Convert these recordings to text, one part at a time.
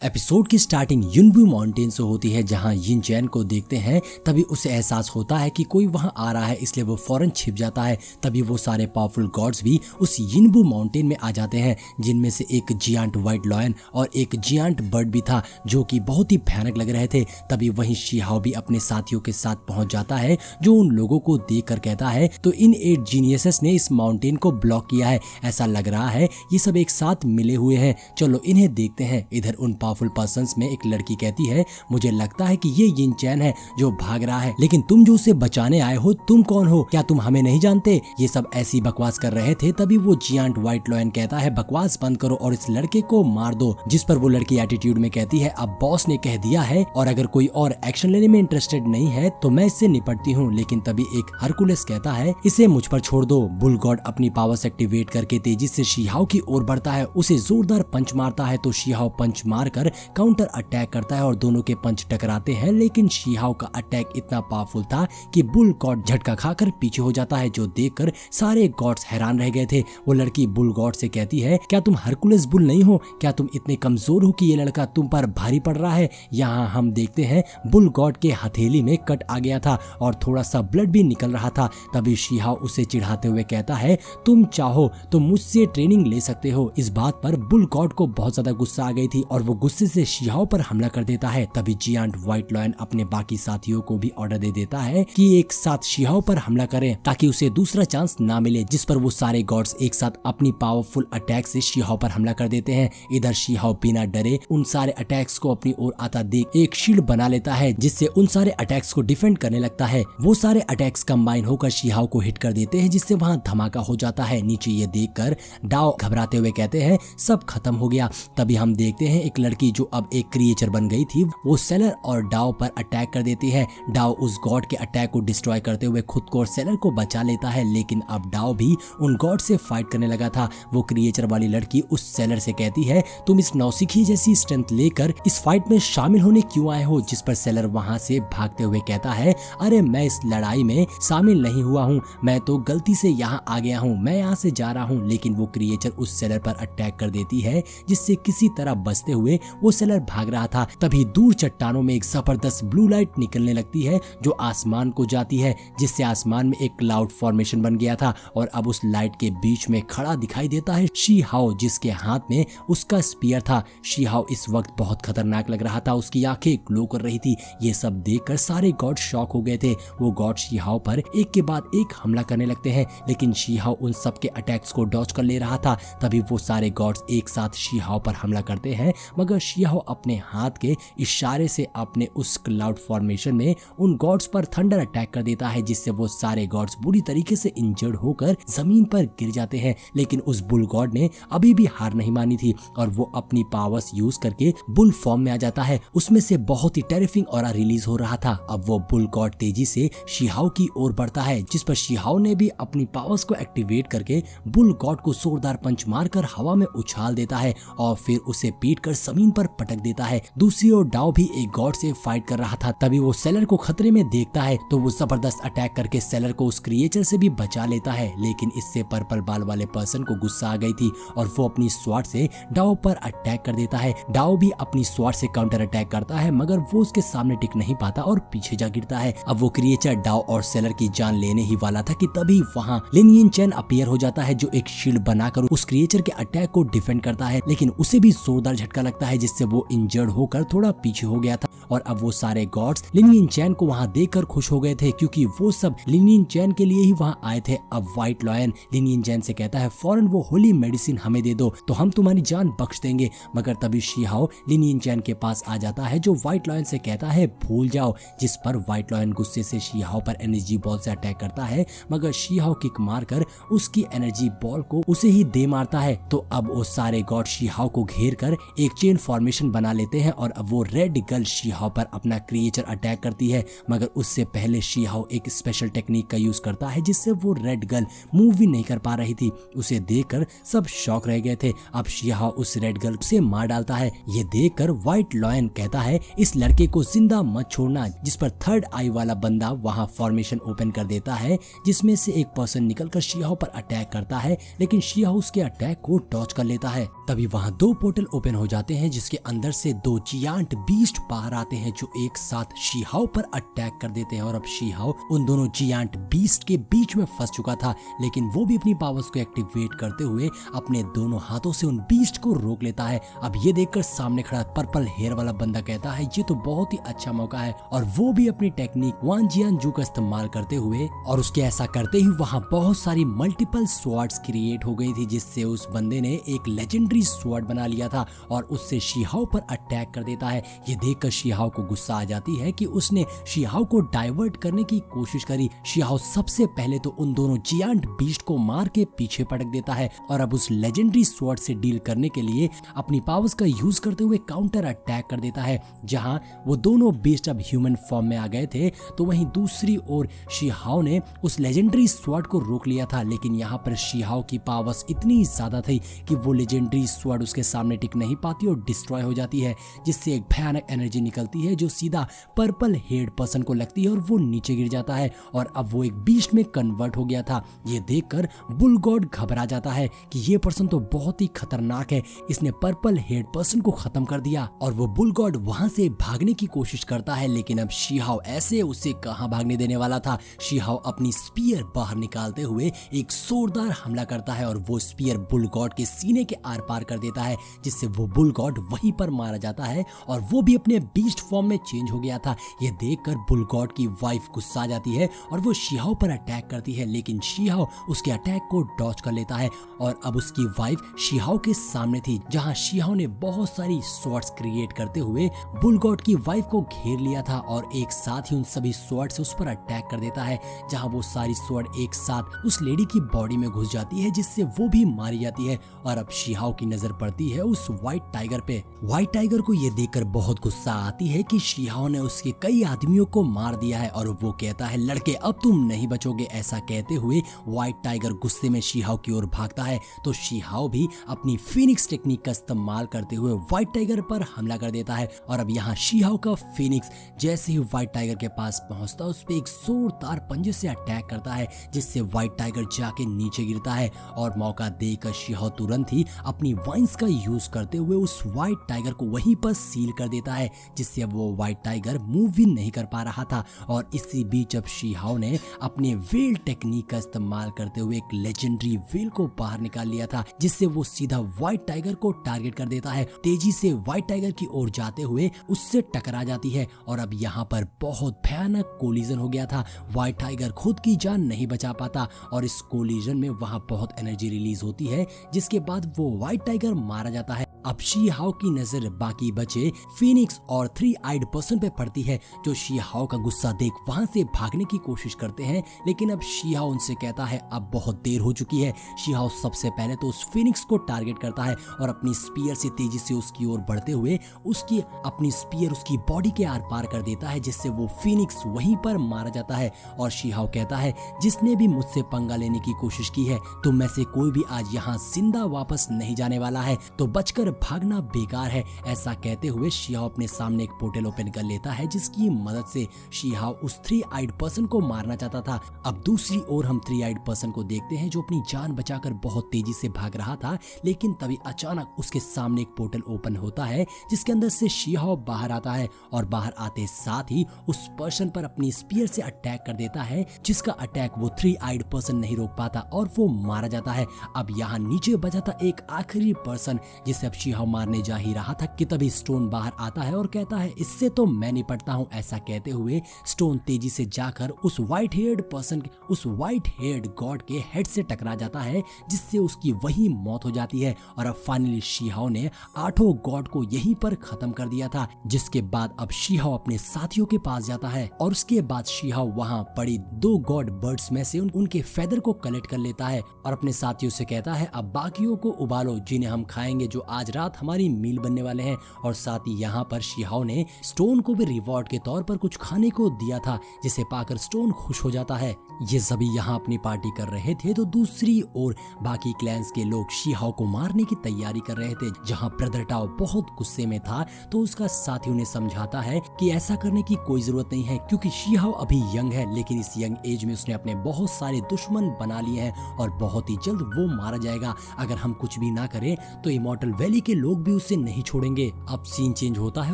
Episode की starting युनबू mountain से होती है, जहां यिन चैन को देखते हैं तभी उसे एहसास होता है कि कोई वहां आ रहा है, इसलिए वो फौरन छिप जाता है। तभी वो सारे पावरफुल गॉड्स भी उस युनबू माउंटेन में आ जाते हैं, जिनमें से एक जियांट व्हाइट लॉयन और एक जियांट बर्ड भी था, जो कि बहुत ही भयानक लग रहे थे। तभी वहीं शी-हाओ भी अपने साथियों के साथ पहुंच जाता है, जो उन लोगों को देख कर कहता है तो इन 8 जीनियसेस ने इस माउंटेन को ब्लॉक किया है, ऐसा लग रहा है ये सब एक साथ मिले हुए हैं, चलो इन्हें देखते हैं। इधर उन पावरफुल पर्संस में एक लड़की कहती है, मुझे लगता है कि ये यिन चैन है जो भाग रहा है, लेकिन तुम जो उसे बचाने आए हो तुम कौन हो, क्या तुम हमें नहीं जानते? ये सब ऐसी बकवास कर रहे थे। तभी वो जियांट व्हाइट लॉयन कहता है, बकवास बंद करो और इस लड़के को मार दो। जिस पर वो लड़की एटीट्यूड में कहती है, अब बॉस ने कह दिया है और अगर कोई और एक्शन लेने में इंटरेस्टेड नहीं है तो मैं इससे निपटती हूँ। लेकिन तभी एक हरकुलस कहता है, इसे मुझ पर छोड़ दो। बुल गॉड अपनी पावर्स एक्टिवेट करके तेजी से शी-हाओ की ओर बढ़ता है, उसे जोरदार पंच मारता है तो शी-हाओ पंच मारकर काउंटर अटैक करता है और दोनों के पंच टकराते हैं। लेकिन शी-हाओ का अटैक इतना पावरफुल था कि बुल गॉड झटका खाकर पीछे हो जाता है, जो देखकर सारे गॉड्स हैरान रह गए थे। वो लड़की बुल गॉड से कहती है, क्या तुम हरकुलस बुल नहीं हो? क्या तुम इतने कमजोर हो कि ये लड़का तुम पर भारी पड़ रहा है? यहाँ हम देखते हैं बुल गॉड के हथेली में कट आ गया था और थोड़ा सा ब्लड भी निकल रहा था। तभी शी-हाओ उसे चिढ़ाते हुए कहता है, तुम चाहो तो मुझसे ट्रेनिंग ले सकते हो। इस बात पर बुल गॉड को बहुत ज्यादा गुस्सा आ गई थी और वो गुस्से से शी-हाओ पर हमला कर देता है। तभी जियांट व्हाइट लॉयन अपने बाकी साथियों को भी ऑर्डर दे देता है कि एक साथ शी-हाओ पर हमला करें ताकि उसे दूसरा चांस ना मिले, जिस पर वो सारे गॉड्स एक साथ अपनी पावरफुल अटैक से शी-हाओ पर हमला कर देते हैं। इधर शी-हाओ बिना डरे उन सारे अटैक्स को अपनी ओर आता देख एक शील्ड बना लेता है, जिससे उन सारे अटैक्स को डिफेंड करने लगता है। वो सारे अटैक्स कंबाइन होकर शी-हाओ को हिट कर देते हैं, जिससे वहां धमाका हो जाता है। नीचे ये देखकर डाओ घबराते हुए कहते हैं, सब खत्म हो गया। तभी हम देखते हैं एक लड़की जो अब एक क्रिएचर बन गई थी, वो सेलर और डाओ पर अटैक कर देती है। डाओ उस गॉड के अटैक को डिस्ट्रॉय करते हुए खुद को और सेलर को बचा लेता है, लेकिन अब डाओ भी उन गॉड से फाइट करने लगा था। वो क्रिएचर वाली लड़की उस सेलर से कहती है, तुम इस नौसिखी जैसी स्ट्रेंथ लेकर इस फाइट में शामिल होने क्यों आए हो? जिस पर सेलर वहां से भागते हुए कहता है, अरे मैं इस लड़ाई में शामिल नहीं हुआ हूँ, मैं तो गलती से यहाँ आ गया हूँ, मैं यहाँ से जा रहा हूँ। लेकिन वो क्रिएचर उस सेलर पर अटैक कर देती है, जिससे किसी तरह बचते हुए वो सेलर भाग रहा था। तभी दूर चट्टानों में एक जबरदस्त ब्लू लाइट निकलने लगती है जो आसमान को जाती है, जिससे आसमान में एक क्लाउड फॉर्मेशन बन गया था और अब उस लाइट के बीच में खड़ा दिखाई देता है शी-हाओ, जिसके हाथ में उसका स्पीयर था। शी-हाओ इस वक्त बहुत खतरनाक लग रहा था, उसकी आंखें ग्लो कर रही थी। ये सब देखकर सारे गॉड शॉक हो गए थे। वो गॉड शी-हाओ पर एक के बाद एक हमला करने लगते हैं, लेकिन शी-हाओ उन सब के अटैक्स को डॉज कर ले रहा था। तभी वो सारे गॉड्स एक साथ शी-हाओ पर हमला करते हैं, मगर शी-हाओ अपने हाथ के इशारे से अपने उस क्लाउड फॉर्मेशन में उन गॉड्स पर थंडर अटैक कर देता है, जिससे वो सारे गॉड्स बुरी तरीके से इंजर्ड होकर जमीन पर गिर जाते हैं। लेकिन उस बुल गॉड ने अभी भी हार नहीं मानी थी और वो अपनी पावर्स यूज करके बुल फॉर्म में आ जाता है। उसमें से बहुत ही टेरिफिंग ऑरा रिलीज हो रहा था। अब वो बुल गॉड तेजी से शी-हाओ की ओर बढ़ता है, जिस पर शी-हाओ ने भी अपनी पावर्स को एक्टिवेट करके बुल गॉड को जोरदार पंच मारकर हवा में उछाल देता है और फिर उसे पीट कर जमीन पर पटक देता है। दूसरी ओर डाओ भी एक गॉड से फाइट कर रहा था। तभी वो सेलर को खतरे में देखता है तो वो जबरदस्त अटैक करके सेलर को उस क्रिएचर से भी बचा लेता है। लेकिन इससे पर्पल बाल वाले पर्सन को गुस्सा आ गई थी और वो अपनी स्वॉर्ड से डाओ पर अटैक कर देता है। डाओ भी अपनी स्वॉर्ड से काउंटर अटैक करता है, मगर वो उसके सामने टिक नहीं पाता और पीछे जा गिरता है। अब वो क्रिएचर डाओ और सेलर की जान लेने ही वाला था कि तभी वहाँ लिन यिन चैन अपीयर हो जाता है, जो एक शील्ड बनाकर उस क्रिएचर के अटैक को डिफेंड करता है। लेकिन उसे भी जोरदार झटका लगता है, जिससे वो इंजर्ड होकर थोड़ा पीछे हो गया था। और अब वो सारे गॉड्स लिन यिन चैन को वहाँ देखकर खुश हो गए थे, क्योंकि वो सब लिन यिन चैन के लिए ही वहाँ आए थे। अब व्हाइट लॉयन लिन यिन चैन से कहता है, फौरन वो होली मेडिसिन हमें दे दो तो हम तुम्हारी जान बख्श देंगे। मगर तभी शी-हाओ लिन यिन चैन के पास आ जाता है, जो व्हाइट लॉयन से कहता है भूल जाओ। जिस पर व्हाइट लॉयन गुस्से से शी-हाओ पर एनर्जी बॉल से अटैक करता है, मगर शी-हाओ किक मारकर उसकी एनर्जी बॉल को उसे ही दे मारता है। तो अब वो सारे गॉड शी-हाओ को घेर कर एक चेन फॉर्मेशन बना लेते हैं और अब वो रेड गर्ल शी-हाओ पर अपना क्रिएचर अटैक करती है। मगर उससे पहले शी-हाओ एक स्पेशल टेक्निक का यूज करता है, जिससे वो रेड गर्ल मूव भी नहीं कर पा रही थी। उसे देखकर सब शॉक रह गए थे। अब शी-हाओ उस रेड गर्ल से मार डालता है। ये देखकर व्हाइट लॉयन कहता है, इस लड़के को जिंदा मत छोड़ना। जिस पर थर्ड आई वाला बंदा वहां फॉर्मेशन ओपन कर देता है, जिसमें से एक पर्सन निकलकर शी-हाओ पर अटैक करता है, लेकिन शी-हाओ उसके अटैक को डॉज कर लेता है। तभी वहाँ दो पोर्टल ओपन हो जाते हैं जिसके अंदर से दो जियांट बीस्ट बाहर आते हैं जो एक साथ शीहाओ पर अटैक कर देते हैं। और अब शीहाओ उन दोनों जियांट बीस्ट के बीच में फंस चुका था, लेकिन वो भी अपनी पावर्स को एक्टिवेट करते हुए अपने दोनों हाथों से उन बीस्ट को रोक लेता है। अब ये देखकर सामने खड़ा पर्पल हेयर वाला बंदा कहता है ये तो बहुत ही अच्छा मौका है, और वो भी अपनी टेक्निक वान जियान जू का इस्तेमाल करते हुए, और उसके ऐसा करते ही वहाँ बहुत सारी मल्टीपल स्वॉर्ड्स क्रिएट हो गई थी, जिससे उस बंदे ने एक लेजेंडरी स्वॉर्ड बना लिया था और उससे शीहाओ पर अटैक कर देता है। ये देखकर शीहाओ को गुस्सा आ जाती है कि उसने शीहाओ को डाइवर्ट करने की कोशिश करी। शीहाओ सबसे पहले तो उन दोनों जियांट बीस्ट को मार के पीछे पटक देता है और अब उस लेजेंडरी स्वॉर्ड से डील करने के लिए अपनी पावर्स का यूज करते हुए काउंटर अटैक कर देता है। जहां वो दोनों बीस्ट अब ह्यूमन फॉर्म में आ गए थे, तो वहीं दूसरी ओर शीहाओ ने उस लेजेंडरी स्वॉर्ड को रोक लिया था, लेकिन यहाँ पर शीहाओ की पावर्स इतनी ज्यादा थी कि वो लेजेंडरी स्वॉर्ड उसके सामने टिक नहीं पाती और डिस्ट्रॉय हो जाती है, जिससे एक भयानक एनर्जी निकलती है जो सीधा पर्पल हेड पर्सन को लगती है और वो नीचे गिर जाता है और अब वो एक बीस्ट में कन्वर्ट हो गया था। ये देखकर बुल गॉड घबरा जाता है कि ये पर्सन तो बहुत ही खतरनाक है, इसने पर्पल हेड पर्सन को खत्म कर दिया। और वो बुल गॉड वहां से भागने की कोशिश करता है, लेकिन अब शीहाओ ऐसे उसे कहां भागने देने वाला था। शीहाओ अपनी स्पीयर बाहर निकालते हुए एक जोरदार हमला करता है और वो स्पीयर बुल गॉड के सीने के आर पार कर देता है, जिससे वो बुल गॉड वहीं पर मारा जाता है और वो भी अपने बीस्ट फॉर्म में चेंज हो गया था। ये देखकर बुल गॉड की वाइफ गुस्सा आ जाती है और वो शीहाओ पर अटैक करती है, लेकिन शीहाओ उसके अटैक को डॉज कर लेता है और अब उसकी वाइफ शीहाओ के सामने थी, जहां शीहाओ ने बहुत सारी स्वॉर्ड्स क्रिएट करते हुए बुल गॉड की वाइफ को घेर लिया था और एक साथ ही उन सभी स्वॉर्ड से उस पर अटैक कर देता है, जहां वो सारी स्वॉर्ड एक साथ उस लेडी की बॉडी में घुस जाती है, जिससे वो भी मारी जाती है। और अब शीहाओ की नजर पड़ती है उस व्हाइट टाइगर पे। व्हाइट टाइगर को ये देखकर बहुत गुस्सा आती है कि शीहाओ ने उसके कई आदमियों को मार दिया है और वो कहता है लड़के अब तुम नहीं बचोगे। ऐसा कहते हुए व्हाइट टाइगर गुस्से में शीहाओ की ओर भागता है, तो शीहाओ भी अपनी फिनिक्स टेक्निक का इस्तेमाल करते हुए व्हाइट टाइगर पर हमला कर देता है। और अब यहाँ शीहाओ का फिनिक्स जैसे ही व्हाइट टाइगर के पास पहुंचता है उस पे एक जोरदार पंजे से अटैक करता है, जिससे व्हाइट टाइगर जाके नीचे गिरता है और मौका देकर शीहाओ तुरंत ही अपनी वाइन्स का यूज करते हुए उस व्हाइट टाइगर को वहीं पर सील कर देता है, जिससे अब वो व्हाइट टाइगर मूव भी नहीं कर पा रहा था। और इसी बीच अब शीहाओ ने अपने वेल टेक्निक का इस्तेमाल करते हुए एक लेजेंडरी वेल को बाहर निकाल लिया था, जिससे वो सीधा व्हाइट टाइगर को टारगेट कर देता है। तेजी से व्हाइट टाइगर की ओर जाते हुए उससे टकरा जाती है और अब यहाँ पर बहुत भयानक कोलिजन हो गया था। व्हाइट टाइगर खुद की जान नहीं बचा पाता और इस कोलिजन में वहाँ बहुत एनर्जी रिलीज होती है, जिसके बाद वो व्हाइट टाइगर मारा जाता है। अब शीहाओ की नजर बाकी बचे फिनिक्स और 3 आइड पर्सन पे पड़ती है, जो शीहाओ का गुस्सा देख वहां से भागने की कोशिश करते हैं, लेकिन अब शीहाओ उनसे कहता है अब बहुत देर हो चुकी है। शीहाओ सबसे पहले तो उस फिनिक्स को टारगेट करता है और अपनी स्पीयर से तेजी से उसकी ओर बढ़ते हुए उसकी अपनी स्पीयर उसकी बॉडी के आर पार कर देता है, जिससे वो फिनिक्स वहीं पर मारा जाता है। और शीहाओ कहता है जिसने भी मुझसे पंगा लेने की कोशिश की है तो मैं से कोई भी आज यहाँ जिंदा वापस नहीं जाने वाला है, तो बचकर भागना बेकार है। ऐसा कहते हुए शीहाओ अपने सामने एक पोर्टल ओपन कर लेता है, जिसकी मदद से शीहाओ उस 3 आइड पर्सन को मारना चाहता था। अब दूसरी ओर हम 3 आइड पर्सन को देखते हैं जो अपनी जान बचाकर बहुत तेजी से भाग रहा था, लेकिन तभी अचानक उसके सामने एक पोर्टल ओपन होता है जिसके अंदर से शीहाओ बाहर आता है और बाहर आते साथ ही उस पर्सन पर अपनी स्पीयर से अटैक कर देता है, जिसका अटैक वो 3 आइड पर्सन नहीं रोक पाता और वो मारा जाता है। अब यहाँ नीचे बचा था एक आखिरी पर्सन जिसे अब शीहाओ मारने जा ही रहा था कि तभी स्टोन बाहर आता है और कहता है इससे तो मैं निपटता हूँ। ऐसा कहते हुए स्टोन तेजी से जाकर उस व्हाइट हेयर्ड पर्सन उस व्हाइट हेयर्ड गॉड के हेड से टकरा जाता है, जिससे उसकी वही मौत हो जाती है। और अब फाइनली शीहाओ ने 8 गॉड को यहीं पर खत्म कर दिया था, जिसके बाद अब शीहाओ अपने साथियों के पास जाता है और उसके बाद शीहाओ वहां पड़ी 2 गॉड बर्ड्स में से उनके फेदर को कलेक्ट कर लेता है और अपने साथियों से कहता है अब बाकियों को उबालो जिन्हें हम खाएंगे, जो आज रात हमारी मील बनने वाले हैं। और साथ ही यहाँ पर शिहाओ ने स्टोन को भी रिवॉर्ड के तौर पर कुछ खाने को दिया था, जिसे पाकर स्टोन खुश हो जाता है। ये सभी यहाँ अपनी पार्टी कर रहे थे तो दूसरी ओर बाकी क्लैंस के लोग शिहाओ को मारने की तैयारी कर रहे थे। जहाँ ब्रदर टाओ बहुत गुस्से में था तो उसका साथी उन्हें समझाता है कि ऐसा करने की कोई जरूरत नहीं है, क्योंकि शिहाओ अभी यंग है, लेकिन इस यंग एज में उसने अपने बहुत सारे दुश्मन बना लिए हैं और बहुत ही जल्द वो मारा जाएगा। अगर हम कुछ भी ना करें तो इमॉर्टल वैली के लोग भी उसे नहीं छोड़ेंगे। अब सीन चेंज होता है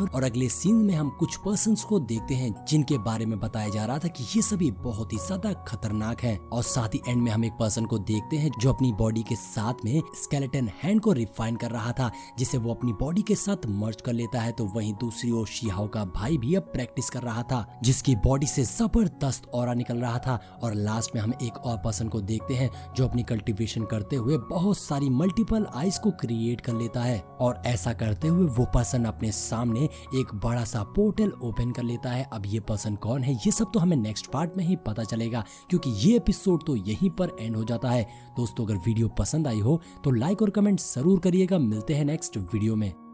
और अगले सीन में हम कुछ पर्सन्स को देखते हैं जिनके बारे में बताया जा रहा था कि ये सभी बहुत ही ज्यादा खतरनाक है। और साथ ही एंड में हम एक पर्सन को देखते हैं जो अपनी बॉडी के साथ में स्केलेटन हैंड को रिफाइन कर रहा था, जिसे वो अपनी बॉडी के साथ मर्ज कर लेता है। तो वहीं दूसरी ओर शिहाओ का भाई भी अब प्रैक्टिस कर रहा था, जिसकी बॉडी से जबरदस्त ऑरा निकल रहा था। और लास्ट में हम एक और पर्सन को देखते हैं जो अपनी कल्टीवेशन करते हुए बहुत सारी मल्टीपल आइज को क्रिएट कर लेता है। और ऐसा करते हुए वो पर्सन अपने सामने एक बड़ा सा पोर्टल ओपन कर लेता है। अब ये पर्सन कौन है ये सब तो हमें नेक्स्ट पार्ट में ही पता चलेगा, क्योंकि ये एपिसोड तो यहीं पर एंड हो जाता है। दोस्तों, अगर वीडियो पसंद आई हो तो लाइक और कमेंट जरूर करिएगा। मिलते हैं नेक्स्ट वीडियो में।